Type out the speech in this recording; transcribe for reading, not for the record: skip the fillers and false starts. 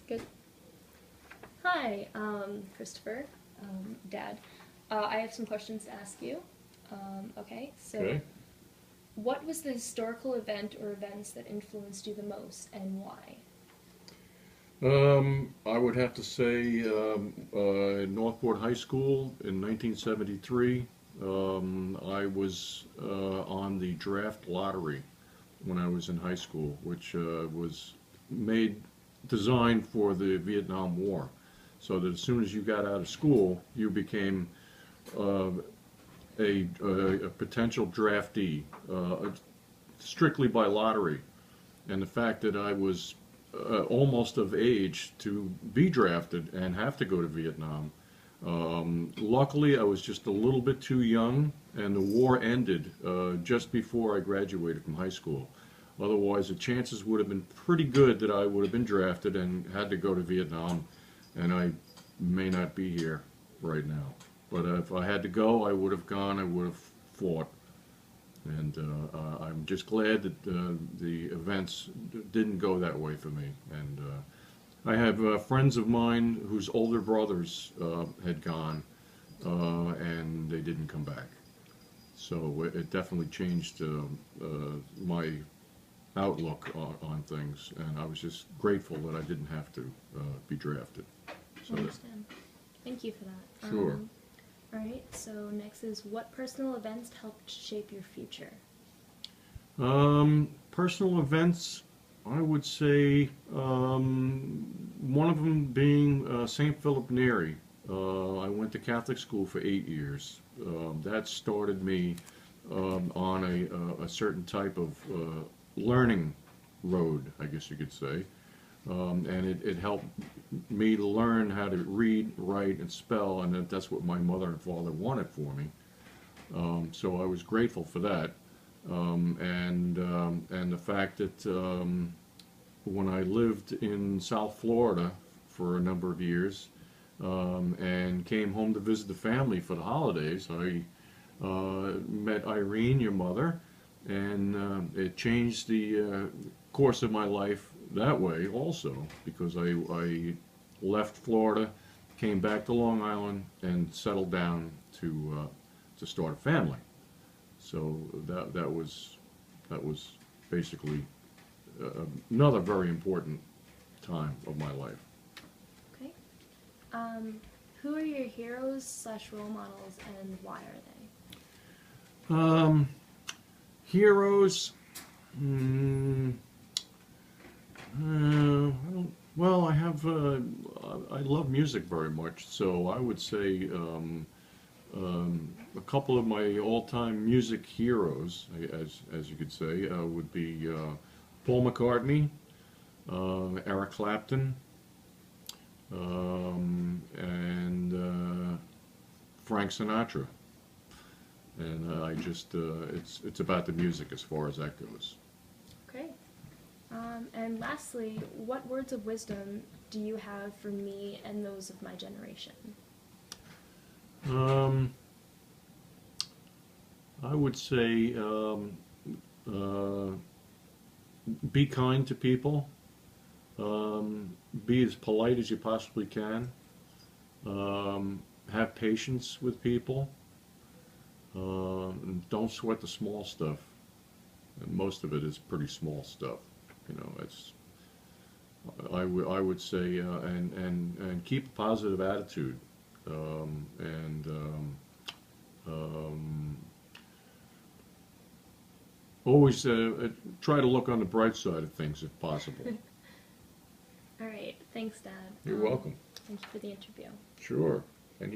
Good. Hi, Christopher, Dad. I have some questions to ask you. Okay, so Okay. what was the historical event or events that influenced you the most, and why? I would have to say Northport High School in 1973. I was on the draft lottery when I was in high school, which was made designed for the Vietnam War, so that as soon as you got out of school, you became uh, a potential draftee, strictly by lottery. And the fact that I was almost of age to be drafted and have to go to Vietnam. Luckily, I was just a little bit too young, and the war ended just before I graduated from high school. Otherwise, the chances would have been pretty good that I would have been drafted and had to go to Vietnam, and I may not be here right now. But if I had to go, I would have gone, I would have fought. And I'm just glad that the events didn't go that way for me. And I have friends of mine whose older brothers had gone, and they didn't come back. So it definitely changed my outlook on things, and I was just grateful that I didn't have to be drafted. I So understand. Thank you for that. Sure. All right, so next is what personal events helped shape your future? Personal events, I would say one of them being St. Philip Neri. I went to Catholic school for 8 years. That started me on a certain type of learning road, I guess you could say. And it helped me to learn how to read, write, and spell, and that's what my mother and father wanted for me. So I was grateful for that. And the fact that when I lived in South Florida for a number of years and came home to visit the family for the holidays, I met Irene, your mother, and it changed the course of my life that way also, because I left Florida, came back to Long Island, and settled down to start a family. So that was basically another very important time of my life. Okay. Who are your heroes slash role models, and why are they? Heroes. Mm, well, I have. I love music very much, so I would say a couple of my all-time music heroes, as you could say, would be Paul McCartney, Eric Clapton, and Frank Sinatra. And I just it's about the music as far as that goes. Okay. And lastly, what words of wisdom do you have for me and those of my generation? I would say be kind to people, be as polite as you possibly can, have patience with people, and don't sweat the small stuff. And most of it is pretty small stuff. You know, it's I would say and keep a positive attitude, and always try to look on the bright side of things if possible. All right. Thanks, Dad. You're welcome. Thank you for the interview. Sure.